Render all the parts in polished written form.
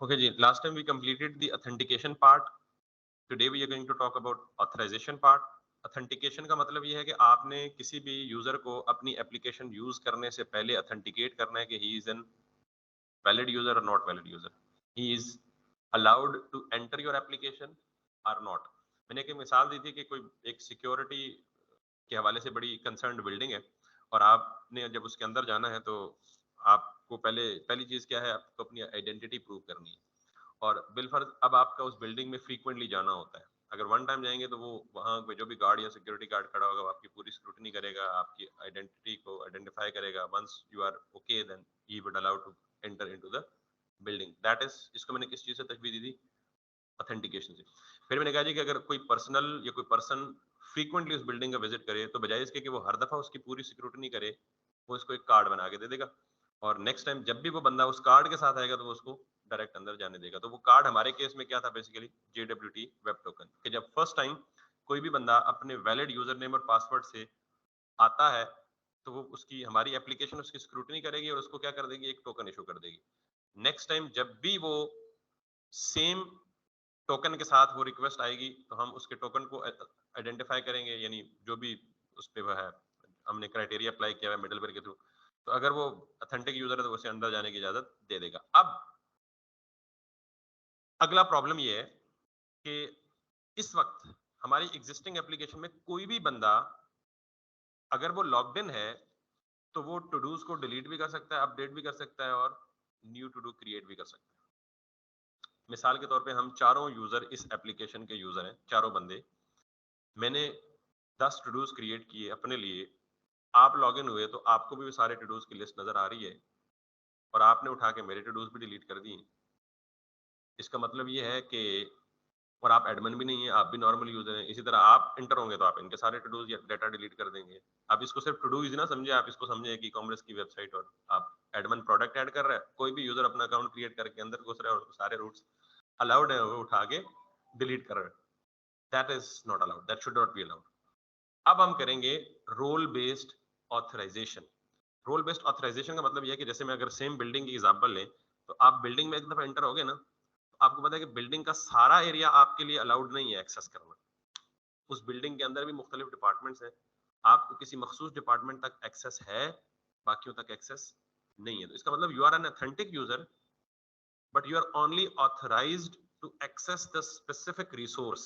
Okay ji, last time we completed the authentication part. Today we are going to talk about authorization part. Authentication का मतलब ये है कि आपने किसी भी यूजर को अपनी एप्लीकेशन यूज करने से पहले ऑथेंटिकेट करना है कि he is an valid user और not valid user, he is allowed to enter your application और नॉट। मैंने एक मिसाल दी थी कि कोई एक सिक्योरिटी के हवाले से बड़ी कंसर्न्ड बिल्डिंग है और आपने जब उसके अंदर जाना है तो आपको पहली चीज क्या है, आपको अपनी आइडेंटिटी प्रूव करनी है। और बिलफर्ज अब आपका उस बिल्डिंग में फ्रीक्वेंटली जाना होता है। अगर वन टाइम जाएंगे तो वो वहाँ पे जो भी गार्ड या सिक्योरिटी गार्ड खड़ा होगा वो आपकी पूरी स्क्रूटनी करेगा, आपकी आइडेंटिटी को आइडेंटिफाई करेगा। Once you are okay then he would allow to enter into the building. That is, इसको मैंने किस चीज से तशबीह दी थी? ऑथेंटिकेशन से। फिर मैंने कहा जी कि अगर कोई पर्सनल या कोई पर्सन फ्रीक्वेंटली उस बिल्डिंग का विजिट करे तो बजाय इसके कि वो हर दफा उसकी पूरी सिक्योरिटी करे, वो इसको एक कार्ड बना के दे देगा और नेक्स्ट टाइम जब भी वो बंदा उस कार्ड के साथ आएगा तो वो उसको डायरेक्ट अंदर जाने देगा। तो वो कार्ड हमारे केस में क्या था, बेसिकली JWT वेब टोकन, कि जब फर्स्ट टाइम कोई भी बंदा अपने वैलिड यूजर नेम और पासवर्ड से आता है तो वो उसकी हमारी एप्लीकेशन उसकी स्क्रूटनी करेगी और उसको क्या कर देगी, एक टोकन इशू कर देगी। नेक्स्ट टाइम जब भी वो सेम टोकन के साथ वो रिक्वेस्ट आएगी तो हम उसके टोकन को आइडेंटिफाई करेंगे, यानी जो भी उस पे वो है हमने क्राइटेरिया अप्लाई किया है मिडलवेयर के थ्रू। तो अगर वो ऑथेंटिक यूजर है तो उसे अंदर जाने की इजाजत दे देगा। अब अगला प्रॉब्लम ये है कि इस वक्त हमारी एग्जिस्टिंग एप्लीकेशन में कोई भी बंदा अगर वो लॉग्ड इन है तो वो टू डूज को डिलीट भी कर सकता है, अपडेट भी कर सकता है और न्यू टू डू क्रिएट भी कर सकता है। मिसाल के तौर पे हम चारों यूजर इस एप्लीकेशन के यूजर हैं, चारों बंदे। मैंने 10 टू डूज क्रिएट किए अपने लिए, आप लॉग इन हुए तो आपको भी वो सारे टू डूज की लिस्ट नजर आ रही है और आपने उठा के मेरे टू डूज भी डिलीट कर दिए। इसका मतलब ये है कि, और आप एडमिन भी नहीं है, आप भी नॉर्मल यूजर हैं, इसी तरह आप इंटर होंगे तो आप इनके सारे टू डूज या डाटा डिलीट कर देंगे। आप इसको सिर्फ टू डूज ना समझे, आप इसको समझे कि कॉमर्स की वेबसाइट और आप एडमिन प्रोडक्ट ऐड कर रहे हैं, कोई भी यूजर अपना अकाउंट क्रिएट करके अंदर घुस रहा है और सारे रूट्स अलाउड है वो उठा के डिलीट कर रहे हैं। That is not allowed, that should not be allowed. अब हम करेंगे role based authorization. Role based authorization का मतलब यह है कि जैसे मैं अगर सेम बिल्डिंग की एग्जांपल लें तो आप बिल्डिंग में एक दफा एंटर हो गए ना, तो आपको पता है कि बिल्डिंग का सारा एरिया आपके लिए अलाउड नहीं है एक्सेस करना। उस बिल्डिंग के अंदर भी मुख्तलिफ डिपार्टमेंट्स हैं, आपको किसी मखसूस डिपार्टमेंट तक एक्सेस है, बाकियों तक एक्सेस नहीं है। तो इसका मतलब you are an authentic user but you are only authorized to access the specific resource.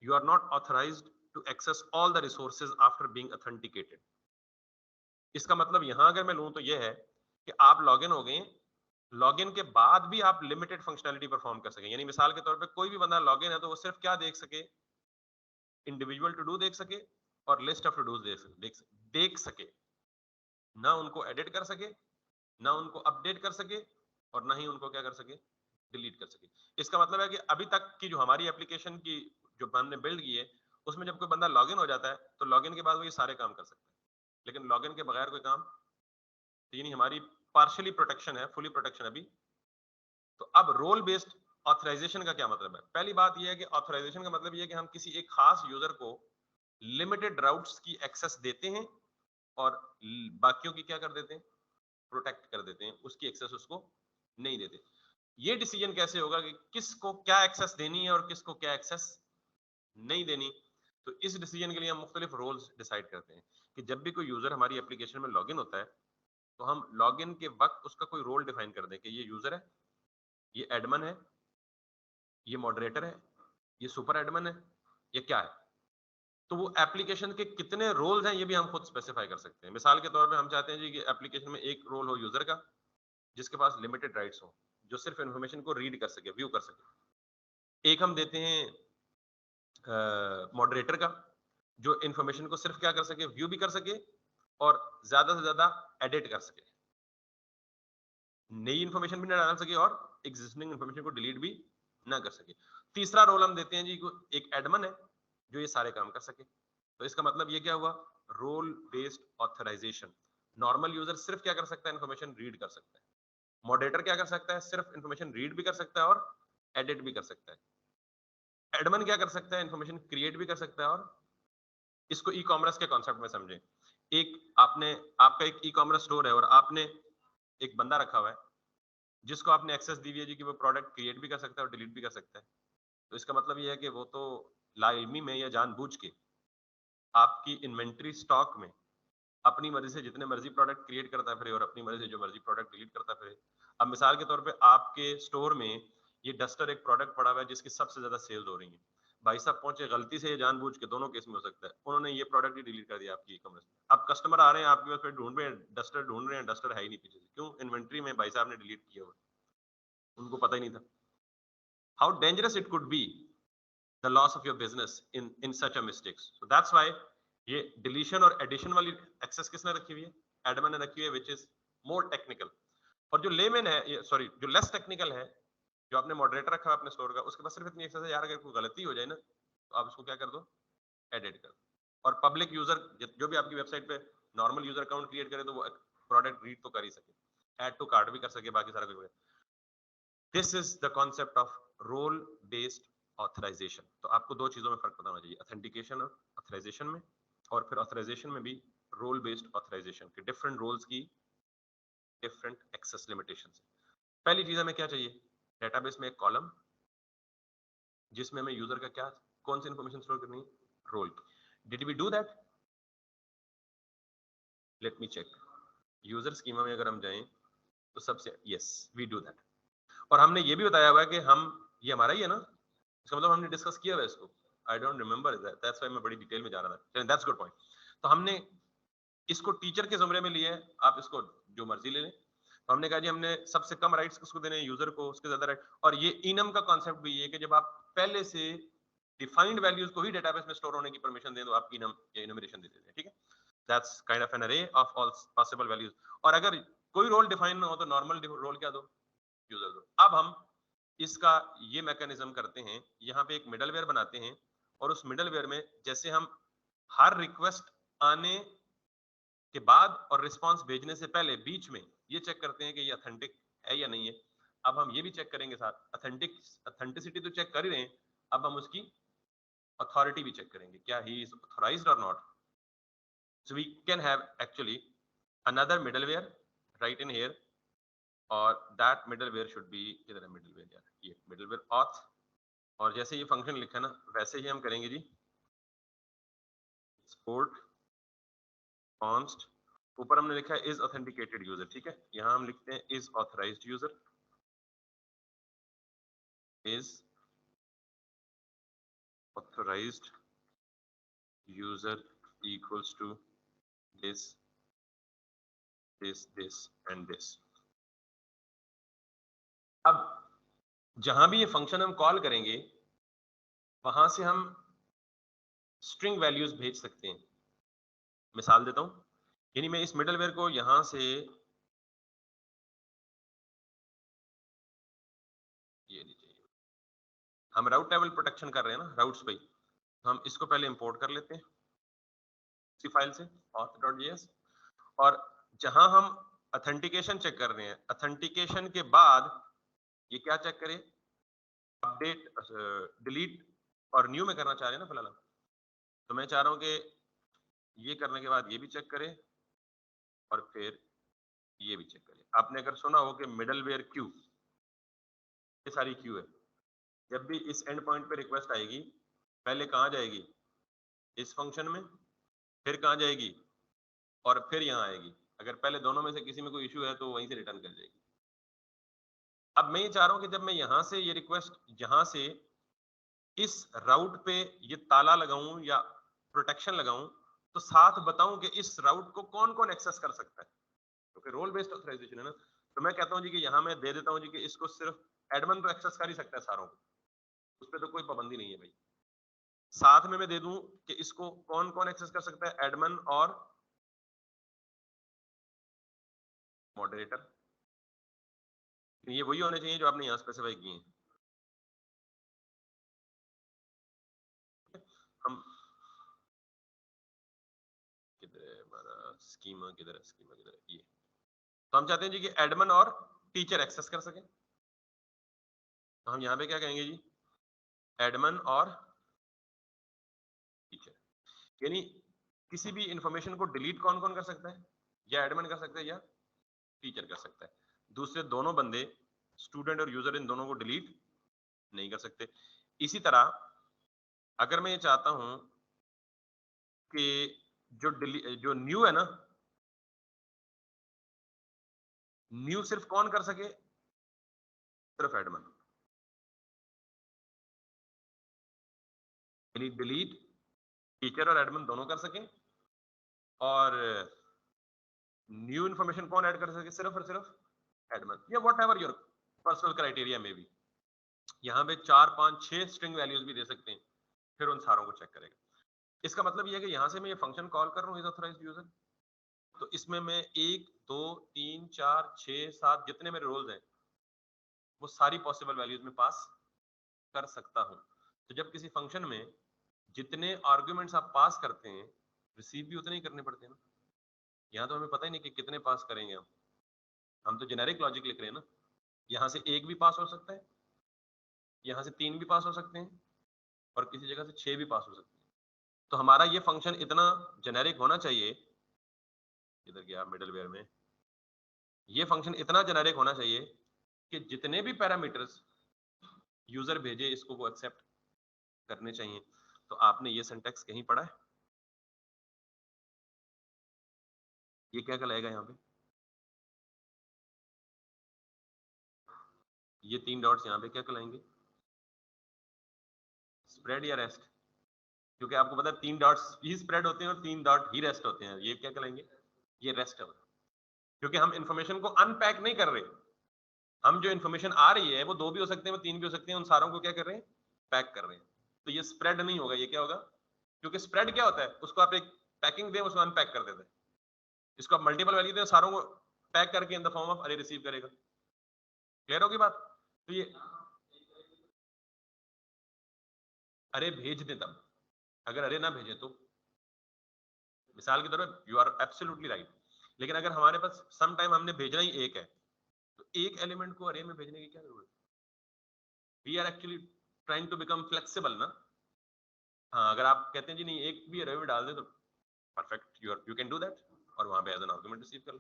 You are not authorized to access all the resources after being authenticated. इसका मतलब यहां अगर मैं लूं तो यह है कि आप लॉगिन हो गए, लॉगिन के बाद भी आप लिमिटेड फंक्शनैलिटी परफॉर्म कर सके। यानी मिसाल के तौर पे कोई भी बंदा लॉगिन है तो वो सिर्फ क्या देख सके, इंडिविजुअल टू डू देख सके और लिस्ट ऑफ टू डूज देख सके, ना उनको एडिट कर सके, ना उनको अपडेट कर सके और ना ही उनको क्या कर सके, डिलीट कर सके। इसका मतलब है कि अभी तक की जो हमारी एप्लीकेशन की जो हमने बिल्ड की है उसमें जब कोई बंदा लॉगिन हो जाता है तो लॉगिन के बाद वो ये सारे काम कर सकता है, लेकिन लॉगिन के बगैर कोई काम, तो यानी हमारी पार्शियली प्रोटेक्शन है, फुली प्रोटेक्शन अभी। तो अब रोल बेस्ड ऑथराइजेशन का क्या मतलब है? पहली बात यह है कि ऑथराइजेशन का मतलब यह है कि हम किसी एक खास यूजर को लिमिटेड राउट्स की एक्सेस देते हैं और बाकियों की क्या कर देते हैं, प्रोटेक्ट कर देते हैं, उसकी एक्सेस उसको नहीं देते। ये डिसीजन कैसे होगा कि किसको क्या एक्सेस देनी है और किसको क्या एक्सेस नहीं देनी? तो इस डिसीजन के लिए हम मुख्तलिफ रोल्स डिसाइड करते हैं कि जब भी कोई यूजर हमारी एप्लीकेशन में लॉगिन होता है तो हम लॉगिन के वक्त उसका कोई रोल डिफाइन कर दें कि ये यूजर है, ये एडमिन है, ये मॉडरेटर है, ये सुपर एडमिन है, ये क्या है। तो वो एप्लीकेशन के कितने रोल्स हैं ये भी हम खुद स्पेसिफाई कर सकते हैं। मिसाल के तौर पे हम चाहते हैं जी कि एप्लीकेशन में एक रोल हो यूजर का जिसके पास लिमिटेड राइट्स हो, जो सिर्फ इन्फॉर्मेशन को रीड कर सके, व्यू कर सके। एक हम देते हैं मॉडरेटर का, जो इन्फॉर्मेशन को सिर्फ क्या कर सके, व्यू भी कर सके और ज्यादा से ज्यादा एडिट कर सके, नई इन्फॉर्मेशन भी ना डाल सके और एग्जिस्टिंग इन्फॉर्मेशन को डिलीट भी ना कर सके। तीसरा रोल हम देते हैं जी को एक एडमिन है जो ये सारे काम कर सके। तो इसका मतलब ये क्या हुआ, role based authorization. Normal user सिर्फ क्या कर सकता है, इन्फॉर्मेशन रीड कर सकता है। मॉडरेटर क्या कर सकता है, सिर्फ इन्फॉर्मेशन रीड भी कर सकता है और एडिट भी कर सकता है। एडमिन क्या कर सकता है, इन्फॉर्मेशन क्रिएट भी कर सकता है। और इसको ई कॉमर्स के कॉन्सेप्ट में समझे। एक आपने, आपका एक ई कॉमर्स स्टोर है और आपने एक बंदा रखा हुआ है जिसको आपने एक्सेस दी हुई है जी कि वो प्रोडक्ट क्रिएट भी कर सकता है और डिलीट भी कर सकता है। तो इसका मतलब ये है कि वो तो लाइल्मी में या जानबूझ के आपकी इन्वेंट्री स्टॉक में अपनी मर्जी से जितने मर्जी प्रोडक्ट क्रिएट करता फिरे और अपनी मर्जी से जो मर्जी प्रोडक्ट डिलीट करता फिरे। अब मिसाल के तौर पे आपके स्टोर में ये डस्टर एक प्रोडक्ट पड़ा हुआ है जिसकी सबसे ज्यादा सेल्स हो रही है, भाई साहब पहुंचे गलती से या जानबूझ के, दोनों केस में हो सकता है, उन्होंने ये प्रोडक्ट ही डिलीट कर दिया आपकी ई कॉमर्स। अब कस्टमर आ रहे हैं आपके पास फिर ढूंढ रहे हैं डस्टर, ढूंढ रहे हैं डस्टर है ही नहीं पीछे से, क्यों? इन्वेंट्री में भाई साहब ने डिलीट किया हुआ, उनको पता ही नहीं था। How dangerous it could be the loss of your business in such a mistakes. So that's why ये deletion और addition वाली access किसने रखी हुई है? admin ने रखी हुई है, which is more technical. और जो layman है, सॉरी जो less technical है, जो आपने moderator रखा है अपने store का, उसके पास सिर्फ इतनी access है यार, अगर कोई गलती हो जाए ना तो आप उसको क्या कर दो, edit कर दो। और public user जो भी आपकी website पे normal user account create करे तो वो product read तो कर ही सके, add to cart भी कर सके, बाकी सारा कुछ। This is the concept of role based authorization. तो आपको दो चीजों में फर्क पता होना चाहिए, ऑथेंटिकेशन और ऑथराइजेशन में, और फिर ऑथराइजेशन में भी रोल बेस्ड ऑथराइजेशन के डिफरेंट रोल्स की डिफरेंट एक्सेस लिमिटेशंस। पहली चीज हमें क्या चाहिए, डेटाबेस में एक कॉलम जिसमें हमें यूजर का क्या, कौन सी इंफॉर्मेशन स्टोर करनी है, role. Did we do that? Let me check. User schema में अगर हम जाएं तो सबसे यस वी डू दैट, और हमने ये भी बताया हुआ है कि हम, ये हमारा ही है ना, इसका मतलब हमने डिस्कस किया हुआ है इसको। I don't remember that's why मैं बड़ी डिटेल में जा रहा था। That's good point. तो हमने इसको टीचर के जुमरे में लिया है, आप इसको जो मर्जी ले लें। तो हमने कहा जी हमने सबसे कम राइट्स किसको देने हैं, यूजर को, उसके ज्यादा राइट। और ये इनम का कॉन्सेप्ट भी ये है कि जब आप पहले से डिफाइंड वैल्यूज को ही डेटाबेस में स्टोर होने की परमिशन दें तो आप इनम या इनमरेशन दे देते हैं, ठीक है। दैट्स काइंड ऑफ एन अरे ऑफ ऑल पॉसिबल वैल्यूज। और अगर कोई रोल डिफाइन ना हो तो नॉर्मल रोल क्या दो, यूजर दो। अब हम इसका ये मैकेनिज्म करते हैं, यहाँ पे एक मिडलवेयर बनाते हैं, और उस मिडलवेयर में जैसे हम हर रिक्वेस्ट आने के बाद और रिस्पांस भेजने से पहले बीच में ये चेक करते हैं कि ये ऑथेंटिक है या नहीं है। अब हम ये भी चेक करेंगे साथ, ऑथेंटिसिटी तो चेक कर ही रहे हैं, अब हम उसकी अथॉरिटी भी चेक करेंगे, क्या ही इज ऑथराइज्ड और not. So we can have actually another middleware right in here, और दैट मिडलवेयर शुड बी, किधर है मिडलवेयर यार, ये मिडलवेयर ऑथ। और जैसे ये फंक्शन लिखा ना वैसे ही हम करेंगे जी, एक्सपोर्ट कॉन्स्ट, ऊपर हमने लिखा है इज ऑथेंटिकेटेड यूजर, ठीक है, यहां हम लिखते हैं is authorized user, is authorized user equals to this this this and this. अब जहां भी ये फंक्शन हम कॉल करेंगे वहां से हम स्ट्रिंग वैल्यूज भेज सकते हैं। मिसाल देता हूं, यानी मैं इस मिडलवेयर को यहां से, ये नहीं चाहिए, हम राउट टेबल प्रोटेक्शन कर रहे हैं ना राउट्स पे, तो हम इसको पहले इंपोर्ट कर लेते हैं इसी फाइल से auth.js, और जहां हम ऑथेंटिकेशन चेक कर रहे हैं, ऑथेंटिकेशन के बाद ये क्या चेक करें, अपडेट डिलीट और न्यू में करना चाह रहे हैं ना फिलहाल, तो मैं चाह रहा हूं कि ये करने के बाद ये भी चेक करें और फिर ये भी चेक करें। आपने अगर सुना हो कि मिडलवेयर क्यू, ये सारी क्यू है, जब भी इस एंड पॉइंट पे रिक्वेस्ट आएगी पहले कहाँ जाएगी, इस फंक्शन में, फिर कहाँ जाएगी, और फिर यहाँ आएगी। अगर पहले दोनों में से किसी में कोई इशू है तो वहीं से रिटर्न कर जाएगी। अब मैं ये चाह रहा हूं कि जब मैं यहां से ये रिक्वेस्ट, यहां से इस राउट पे ये ताला लगाऊं या प्रोटेक्शन लगाऊं, तो साथ बताऊं कि इस राउट को कौन कौन एक्सेस कर सकता है, तो फिर रोल बेस्ड ऑथराइजेशन है ना। तो मैं कहता हूं जी कि यहां मैं दे देता हूं जी कि इसको सिर्फ एडमिन तो एक्सेस कर ही सकता है सारों को, उस पर तो कोई पाबंदी नहीं है भाई। साथ में मैं दे दूं कि इसको कौन कौन एक्सेस कर सकता है, एडमिन और मॉडरेटर। ये वही होने चाहिए जो आपने यहां स्पेसिफाई किए हैं। हम किधर है हमारा स्कीमा, किधर है स्कीमा, किधर है ये। तो हम चाहते हैं जी कि एडमिन और टीचर एक्सेस कर सके, तो हम यहाँ पे क्या कहेंगे जी, एडमिन और टीचर, यानी किसी भी इंफॉर्मेशन को डिलीट कौन कौन कर सकता है, या एडमिन कर सकता है या टीचर कर सकता है। दूसरे दोनों बंदे स्टूडेंट और यूजर इन दोनों को डिलीट नहीं कर सकते। इसी तरह अगर मैं ये चाहता हूं कि जो न्यू है ना, न्यू सिर्फ कौन कर सके, सिर्फ एडमिन। यानी डिलीट टीचर और एडमिन दोनों कर सके, और न्यू इन्फॉर्मेशन कौन ऐड कर सके, सिर्फ और सिर्फ एडमिन, या what ever your personal criteria में भी। यहाँ पे 4 5 6 स्ट्रिंग वैल्यूज भी दे सकते हैं, फिर उन सारों को चेक करेगा। इसका मतलब ये है कि यहाँ से मैं ये फंक्शन कॉल कर रहा हूँ इज ऑथराइज्ड यूजर, तो इसमें मैं 1 2 3 4 6 7 जितने मेरे रोल्स हैं वो सारी पॉसिबल वैल्यूज में पास कर सकता हूँ। तो जब किसी फंक्शन में जितने आर्ग्यूमेंट्स आप पास करते हैं, रिसीव भी उतने ही करने पड़ते हैं ना। यहाँ तो हमें पता ही नहीं कि कितने पास करेंगे हम तो जेनेरिक लॉजिक लिख रहे हैं ना। यहाँ से 1 भी पास हो सकता है, यहाँ से 3 भी पास हो सकते हैं, और किसी जगह से 6 भी पास हो सकते हैं। तो हमारा ये फंक्शन इतना जेनेरिक होना चाहिए, इधर गया मिडलवेयर में, ये फंक्शन इतना जेनेरिक होना चाहिए कि जितने भी पैरामीटर्स यूजर भेजे इसको वो एक्सेप्ट करने चाहिए। तो आपने ये सिंटैक्स कहीं पढ़ा है? ये क्या कहलाएगा यहाँ पे? ये 3 डॉट्स यहाँ पे क्या कहलाएंगे? स्प्रेड या रेस्ट? क्योंकि आपको पता है 3 डॉट्स ही स्प्रेड होते हैं और 3 डॉट ही रेस्ट होते हैं। ये क्या कहलाएंगे? ये रेस्ट है, क्योंकि हम इंफॉर्मेशन को अनपैक नहीं कर रहे। हम जो इन्फॉर्मेशन आ रही है वो 2 भी हो सकते हैं, वो 3 भी हो सकते हैं, उन सारों को क्या कर रहे हैं? पैक कर रहे हैं। तो ये स्प्रेड नहीं होगा, ये क्या होगा? क्योंकि स्प्रेड क्या होता है, उसको आप एक पैकिंग दें, उसको अनपैक कर देते हैं। इसको आप मल्टीपल वैल्यू दें, सारों को पैक करके इन द फॉर्म ऑफ अरे रिसीव करेगा। क्लियर होगी बात? तो ये अरे भेज दे, तब अगर अरे ना भेजे तो मिसाल के तौर पर यू आर एब्सोल्युटली राइट, लेकिन अगर हमारे पास सम टाइम हमने भेजना ही एक है, तो एक एलिमेंट को अरे में भेजने की क्या जरूरत है? We are actually trying to become flexible ना। हाँ, अगर आप कहते हैं जी नहीं एक भी अरे में डाल दे तो perfect, you can do that, और वहां पे एज एन आर्गुमेंट रिसीव कर लो।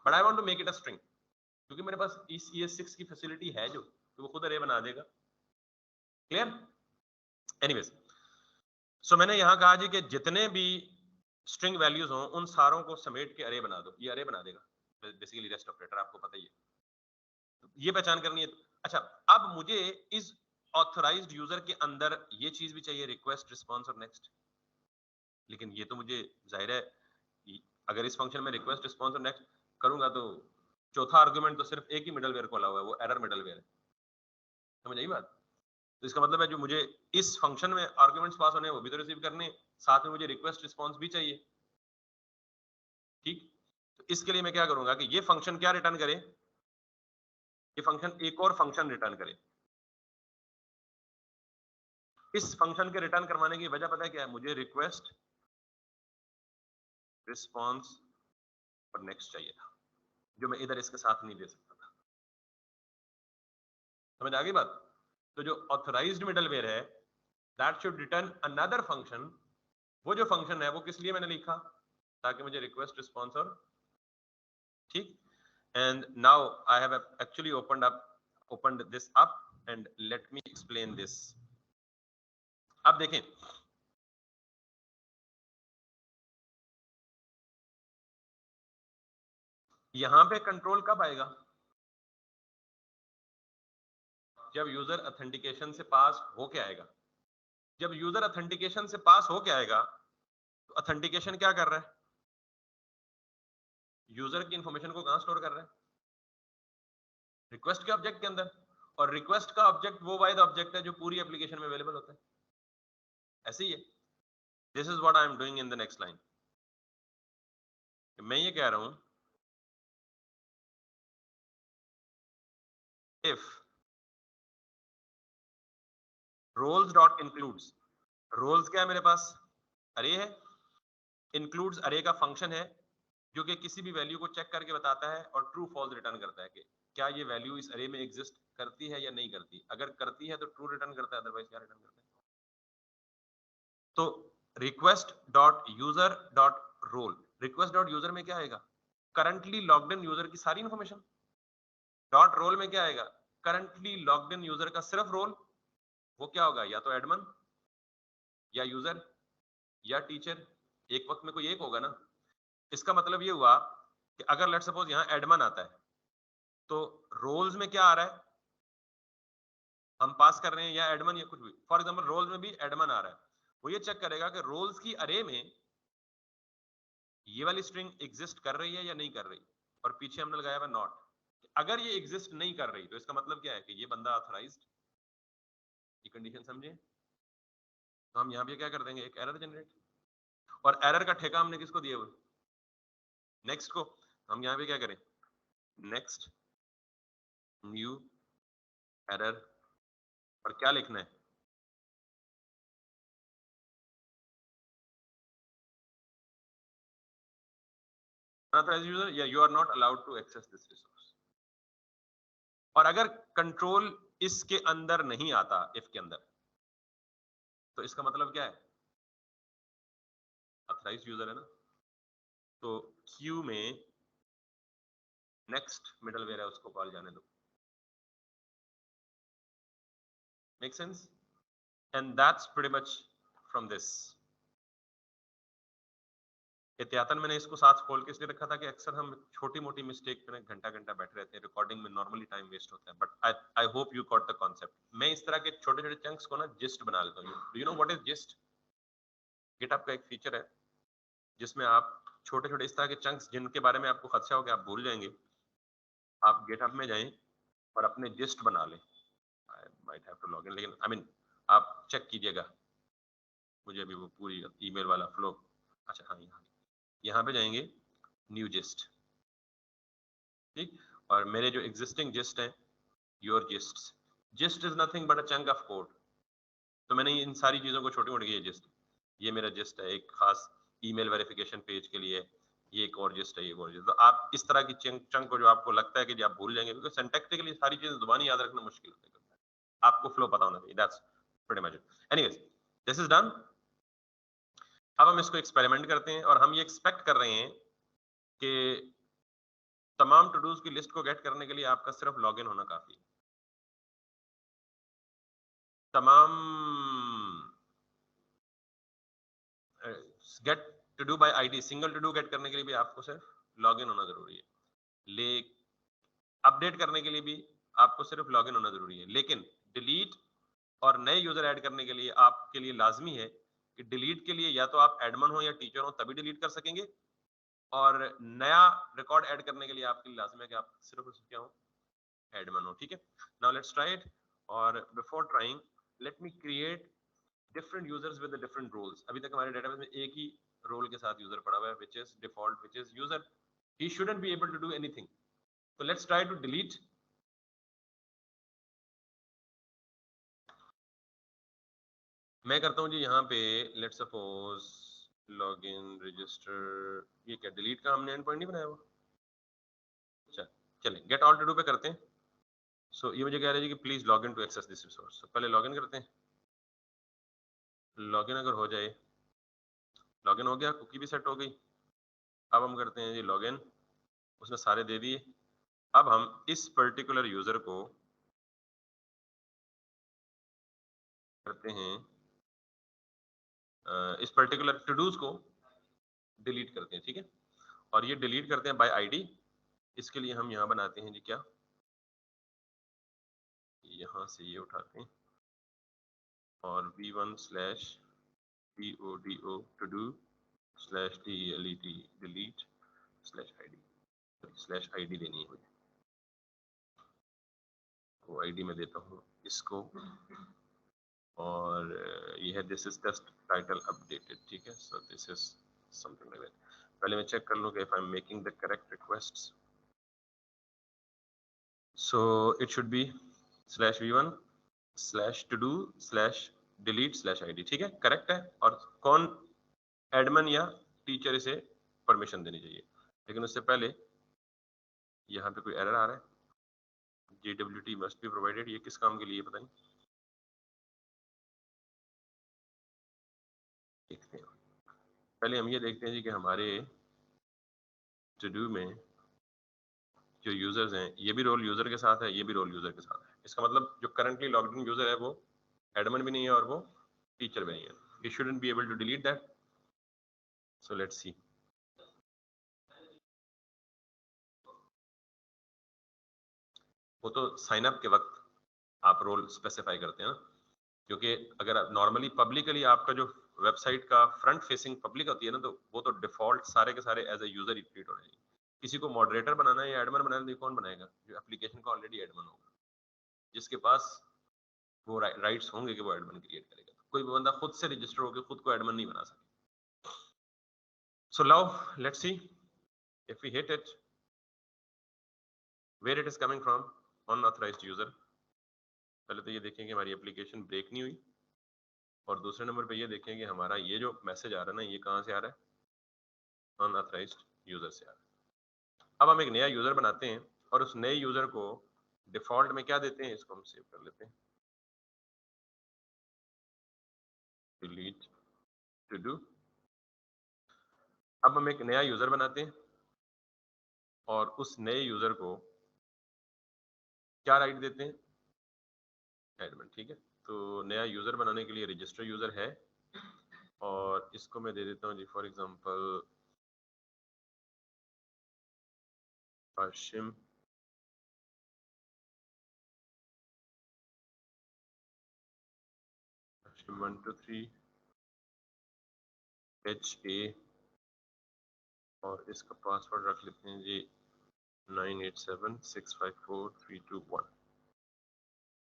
But I want to make it a string, क्योंकि मेरे पास इस ES6 की फैसिलिटी है जो, तो वो खुद अरे बना देगा। क्लियर? एनीवेज, सो मैंने यहां कहा जी कि जितने भी स्ट्रिंग वैल्यूज हों उन सारों को समेट के अरे बना दो, ये अरे बना देगा। बेसिकली रेस्ट ऑपरेटर आपको पता ही है, तो ये पहचान करनी है। अच्छा, अब मुझे इस ऑथराइज्ड यूजर के अंदर ये चीज भी चाहिए, रिक्वेस्ट, रिस्पॉन्स और नेक्स्ट। लेकिन ये तो मुझे जाहिर है, अगर इस फंक्शन में रिक्वेस्ट, रिस्पॉन्स और नेक्स्ट करूंगा तो चौथा आर्गुमेंट तो सिर्फ एक ही मिडलवेयर को अलाउ है, वो एरर मिडलवेयर है। समझ आई बात? तो इसका मतलब है जो मुझे इस फंक्शन में आर्गुमेंट्स पास होने हैं वो भी तो रिसीव करने, साथ में मुझे रिक्वेस्ट रिस्पॉन्स भी चाहिए। ठीक, तो इसके लिए मैं क्या करूंगा कि ये फंक्शन क्या रिटर्न करे, ये फंक्शन एक और फंक्शन रिटर्न करे। इस फंक्शन के रिटर्न करवाने की वजह पता है क्या है? मुझे रिक्वेस्ट, रिस्पॉन्स और नेक्स्ट चाहिए था, जो मैं इधर इसके साथ नहीं दे सकता था। समझ आ गई बात? तो जो ऑथराइज्ड मिडलवेयर है that should return another function. वो जो फंक्शन है वो किस लिए मैंने लिखा? ताकि मुझे रिक्वेस्ट, रिस्पॉन्स और, ठीक। And now I have actually opened this up, and let me explain this. अब देखें, यहां पे कंट्रोल कब आएगा? जब यूजर ऑथेंटिकेशन से पास हो के आएगा। जब यूजर ऑथेंटिकेशन से पास हो के आएगा तो ऑथेंटिकेशन क्या कर रहा है? यूजर की इंफॉर्मेशन को कहां स्टोर कर रहा है? रिक्वेस्ट के ऑब्जेक्ट के अंदर। और रिक्वेस्ट का ऑब्जेक्ट वो वाइड ऑब्जेक्ट है जो पूरी एप्लीकेशन में अवेलेबल होता है। ऐसे ही है। This is what I am doing in the next line. मैं ये कह रहा हूं, if roles dot includes, roles क्या है मेरे पास? अरे है। इंक्लूड्स अरे का फंक्शन है जो कि किसी भी वैल्यू को चेक करके बताता है और ट्रू फॉल्स रिटर्न करता है कि क्या ये वैल्यू इस अरे में एग्जिस्ट करती है या नहीं करती। अगर करती है तो ट्रू रिटर्न करता है, अदरवाइज क्या रिटर्न करता है? तो request dot user dot roll, request dot user में क्या आएगा? करंटली लॉग्ड इन यूजर की सारी इंफॉर्मेशन। डॉट रोल में क्या आएगा, करंटली लॉग्ड इन यूजर का सिर्फ रोल, वो क्या होगा, या तो एडमिन या यूजर या टीचर, एक वक्त में कोई एक होगा ना। इसका मतलब ये हुआ कि अगर लेट्स सपोज यहाँ एडमिन आता है तो रोल्स में क्या आ रहा है, हम पास कर रहे हैं या एडमिन या कुछ भी, फॉर एग्जांपल रोल्स में भी एडमिन आ रहा है, वो ये चेक करेगा कि रोल्स की अरे में ये वाली स्ट्रिंग एग्जिस्ट कर रही है या नहीं कर रही, और पीछे हमने लगाया हुआ नॉट। अगर ये एग्जिस्ट नहीं कर रही तो इसका मतलब क्या है कि ये बंदा ऑथराइज्ड, ये कंडीशन समझे। तो हम यहाँ पे क्या कर देंगे, एक एरर जनरेट, और एरर का ठेका हमने किसको दिया हुआ, नेक्स्ट को। हम यहाँ पे क्या करें, नेक्स्ट न्यू एरर, और क्या लिखना है, unauthorized user या you are not allowed to access this resource। और अगर कंट्रोल इसके अंदर नहीं आता, इफ के अंदर, तो इसका मतलब क्या है, ऑथराइज्ड यूजर है ना। तो क्यू में नेक्स्ट मिडलवेयर है, उसको कॉल जाने दो। Make sense? And that's pretty much from this. एहतियातन मैंने इसको साथ खोल के इसलिए रखा था कि अक्सर हम छोटी मोटी मिस्टेक में घंटा घंटा बैठे रहते हैं, रिकॉर्डिंग में नॉर्मली टाइम वेस्ट होता है, but I hope you got the concept. मैं इस तरह के छोटे छोटे चंक्स को ना जिस्ट बना लेता हूँ। Do you know what is gist? GitHub का एक फीचर है जिसमें आप छोटे छोटे इस तरह के चंक्स जिनके बारे में आपको खदशा हो कि आप भूल जाएंगे, आप गिटहब में जाएं और अपने जिस्ट बना लें। I might have to log in, लेकिन आई मीन आप चेक कीजिएगा, मुझे अभी वो पूरी ईमेल वाला फ्लो। अच्छा हाँ, यहाँ पे जाएंगे, न्यू जिस्ट, ठीक। और मेरे जो एग्जिस्टिंग जिस्ट हैं, your gist, gist is nothing but a chunk of code. तो मैंने इन सारी चीजों को छोटी मोटी की जिस्ट, ये मेरा जिस्ट है एक खास ईमेल वेरिफिकेशन पेज के लिए, ये एक और जिस्ट है, ये और जिस्ट। तो आप इस तरह की चंक को जो आपको लगता है कि आप भूल जाएंगे, क्योंकि सिंटैक्टिकली सारी चीजें जुबानी याद रखना मुश्किल होता है, आपको फ्लो पता होना चाहिए। That's pretty much it. Anyways, this is done. अब हम इसको एक्सपेरिमेंट करते हैं, और हम ये एक्सपेक्ट कर रहे हैं कि तमाम टू डूज की लिस्ट को गेट करने के लिए आपका सिर्फ लॉगिन होना काफी है। तमाम get to do by ID, single to do get करने के लिए भी आपको सिर्फ लॉगिन होना जरूरी है। ले अपडेट करने के लिए भी आपको सिर्फ लॉगिन होना जरूरी है। लेकिन डिलीट और नए यूजर ऐड करने के लिए आपके लिए लाजमी है कि डिलीट के लिए या तो आप एडमिन हो या टीचर हो, तभी डिलीट कर सकेंगे, और नया रिकॉर्ड ऐड करने के लिए आपके लिए लाजमी है कि आप सिर्फ क्या हो, एडमिन हो। ठीक है, नाउ लेट्स ट्राई इट। और before trying, let me create different users with different roles. अभी तक हमारे डेटाबेस में एक ही रोल के साथ यूजर पड़ा हुआ है, which is default, which is user. He shouldn't be able to do anything. तो लेट्स ट्राई टू डिलीट। मैं करता हूं जी यहाँ पे, लेट्स सपोज लॉगिन रजिस्टर, ये क्या डिलीट का हमने एंड पॉइंट नहीं बनाया हुआ। अच्छा चलें, गेट ऑल टू डू पे करते हैं। सो ये मुझे कह रहा है कि please log in to access this resource. पहले लॉगिन करते हैं। लॉगिन अगर हो जाए, लॉगिन हो गया, कुकी भी सेट हो गई। अब हम करते हैं जी लॉगिन, उसने सारे दे दिए। अब हम इस पर्टिकुलर यूजर को करते हैं, इस पर्टिकुलर टू डूज को डिलीट करते हैं, ठीक है। और ये डिलीट करते हैं बाय आईडी। इसके लिए हम यहाँ बनाते हैं जी क्या, यहाँ से ये उठाते हैं और v1 slash DODO to do slash DELET delete slash ID देनी है मुझे, वो आईडी में देता हूँ इसको। और ये है this is test title updated, ठीक है। So this is something like that. पहले मैं चेक कर लूँ कि if I am making the correct requests. So it should be slash v1 slash to do slash delete slash ID, ठीक है, correct है। और कौन, एडमिन या टीचर इसे परमिशन देनी चाहिए। लेकिन उससे पहले यहाँ पे कोई एरर आ रहा है, JWT मस्ट बी प्रोवाइडेड, ये किस काम के लिए पता नहीं, देखते हैं। पहले हम ये देखते हैं जी कि हमारे टू डू में जो यूजर्स हैं, ये भी रोल यूजर के साथ है, ये भी रोल यूजर के साथ है। इसका मतलब जो करंटली लॉग्ड इन यूजर है वो एडमिन भी नहीं है और वो टीचर भी नहीं है। He shouldn't be able to delete that. So let's see. वो तो साइन अप के वक्त आप रोल स्पेसिफाई करते हैं ना, क्योंकि अगर आप नॉर्मली पब्लिकली आपका जो वेबसाइट का फ्रंट फेसिंग पब्लिक होती है ना, तो वो तो डिफॉल्ट सारे के सारे एज ए यूजर ही ट्रीट होने चाहिए। किसी को मॉडरेटर बनाना है या एडमिन बनाना है तो कौन बनाएगा? जो एप्लीकेशन का ऑलरेडी एडमिन होगा, जिसके पास वो राइट्स होंगे कि वो एडमिन क्रिएट करेगा। तो कोई बंदा खुद से रजिस्टर होकर खुद को एडमिन नहीं बना सके। So now let's see if we hit it, where it is coming from, unauthorized user. पहले तो ये देखें कि हमारी एप्लीकेशन ब्रेक नहीं हुई, और दूसरे नंबर पे ये देखें कि हमारा ये जो मैसेज आ रहा है ना, ये कहाँ से आ रहा है? अनऑथराइज्ड यूजर से आ रहा है। अब हम एक नया यूजर बनाते हैं और उस नए यूजर को डिफॉल्ट में क्या देते हैं, इसको हम सेव कर लेते हैं, डिलीट टू डू। अब हम एक नया यूजर बनाते हैं और उस नए यूजर को क्या राइट देते हैं? एडमिन। ठीक है, तो नया यूजर बनाने के लिए रजिस्टर यूजर है, और इसको मैं दे देता हूँ जी फॉर एग्जांपल हाशिम 123 HA, और इसका पासवर्ड रख लेते हैं जी 98765432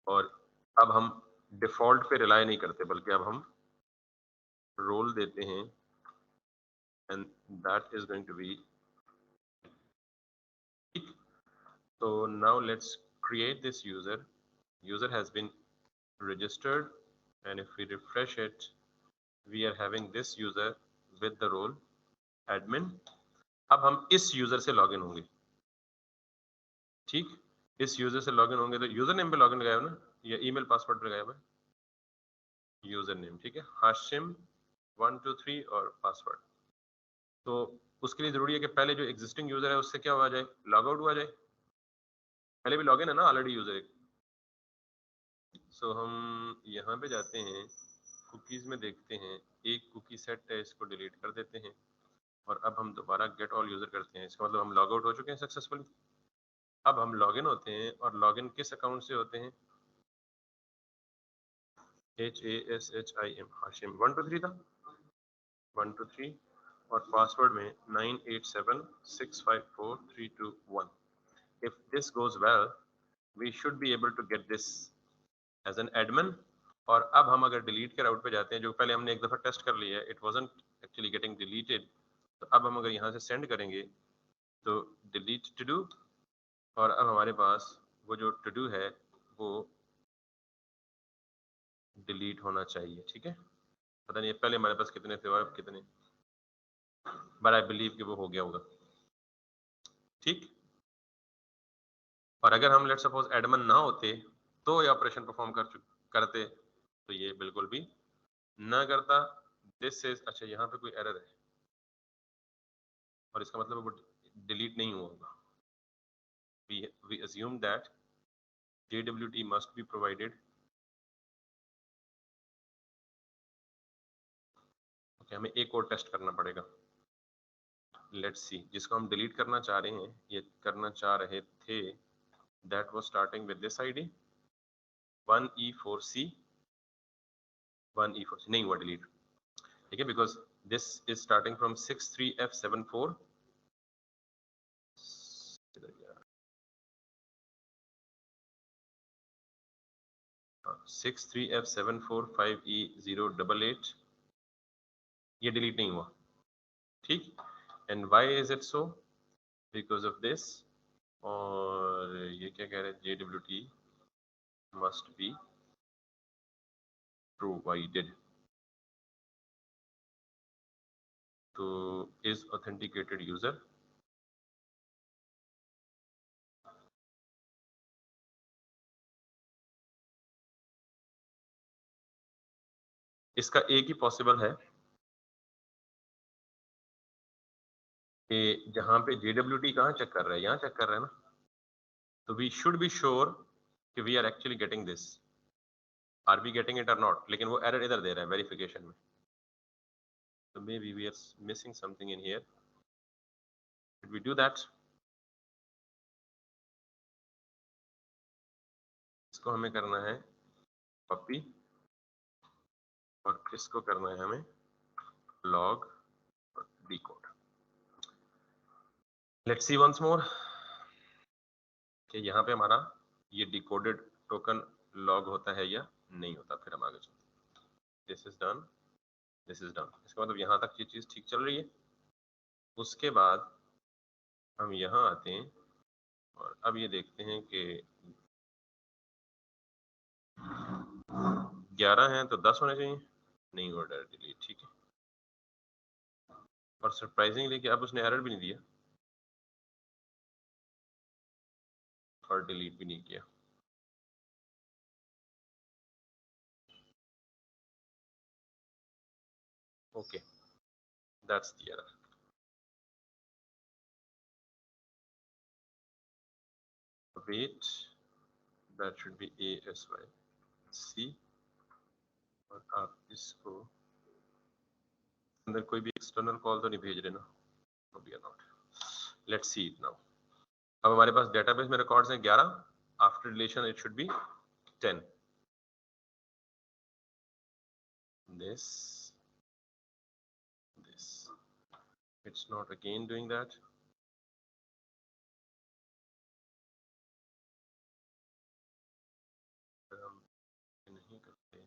और अब हम डिफॉल्ट पे रिलाई नहीं करते, बल्कि अब हम रोल देते हैं, and that is going to be. So now let's create this user. User has been registered, and if we refresh it, we are having this user with the role admin. अब हम इस user से login होंगे। ठीक, इस user से login होंगे तो यूजर नेम पे लॉगिन गया ना, या ईमेल पासवर्ड पे गया हुआ? User name. ठीक है, हाशिम 123 और पासवर्ड। तो उसके लिए जरूरी है कि पहले जो एग्जिस्टिंग यूजर है उससे क्या हुआ जाए? लॉग आउट हुआ जाए। पहले भी लॉगिन है ना ऑलरेडी यूजर एक। सो हम यहाँ पे जाते हैं, कुकीज में देखते हैं, एक कुकी सेट है, इसको डिलीट कर देते हैं, और अब हम दोबारा गेट ऑल यूजर करते हैं। इसका मतलब हम लॉग आउट हो चुके हैं सक्सेसफुली। अब हम लॉगिन होते हैं, और लॉगिन किस अकाउंट से होते हैं? HASHIM, हाशिम 123 था, 123, और पासवर्ड में 98765432 If this goes well, we should be able to get this as an admin. और अब हम अगर डिलीट के राउट पे जाते हैं, जो पहले हमने एक दफा टेस्ट कर लिया है, it wasn't actually getting deleted, तो अब हम अगर यहाँ से सेंड करेंगे तो डिलीट टू डू, और अब हमारे पास वो जो टू डू है वो डिलीट होना चाहिए। ठीक है, पता नहीं पहले हमारे पास कितने थे और अब कितने, बट आई बिलीव कि वो हो गया होगा। ठीक, और अगर हम लेट सपोज एडमिन ना होते तो ये ऑपरेशन परफॉर्म करते, तो ये बिल्कुल भी ना करता। दिस इज, अच्छा यहाँ पे कोई एरर है, और इसका मतलब वो डिलीट नहीं हुआ होगा। we assume that JWT must be provided. Okay, हमें एक और टेस्ट करना पड़ेगा। लेट्स सी, जिसको हम डिलीट करना चाह रहे हैं, ये करना चाह रहे थे, that was starting with this ID 1E4C, 1E4C नहीं हुआ डिलीट। ठीक है, because this is starting from 63F74, 63F745E088, ये डिलीट नहीं हुआ। ठीक, and why is it so? Because of this, और ये क्या कह रहे हैं? JWT must be provided to is authenticated user. इसका एक ही पॉसिबल है कि जहां पे JWT कहाँ चेक कर रहा है, यहाँ चेक कर रहा है ना, तो वी शुड बी श्योर कि we are actually getting this, are we getting it और नॉट, लेकिन वो एरर इधर दे रहा है वेरिफिकेशन में, तो maybe we are missing something in here, should we do that? इसको हमें करना है कॉपी और इसको करना है हमें लॉग और decode. Let's see once more कि यहाँ पे हमारा ये डिकोडेड टोकन लॉग होता है या नहीं होता, फिर हम आगे चलते। This is done, this is done, इसका मतलब यहाँ तक ये चीज ठीक चल रही है। उसके बाद हम यहाँ आते हैं और अब ये देखते हैं कि 11 हैं तो 10 होने चाहिए, नहीं हुआ डायरेक्ट डिलीट, ठीक है। और सरप्राइजिंगली कि अब उसने एरर भी नहीं दिया और डिलीट भी नहीं किया। Okay, that's the error. Wait, that should be ASYC, और आप इसको अंदर कोई भी एक्सटर्नल कॉल तो नहीं भेज रहे ना? No, we are not. Let's see it now. अब हमारे पास डेटाबेस में रिकॉर्ड्स हैं 11, after deletion it should B 10. This, it's not again doing that. नहीं करते।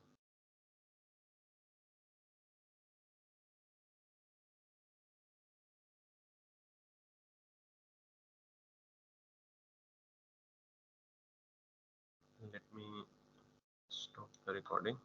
Let me stop the recording.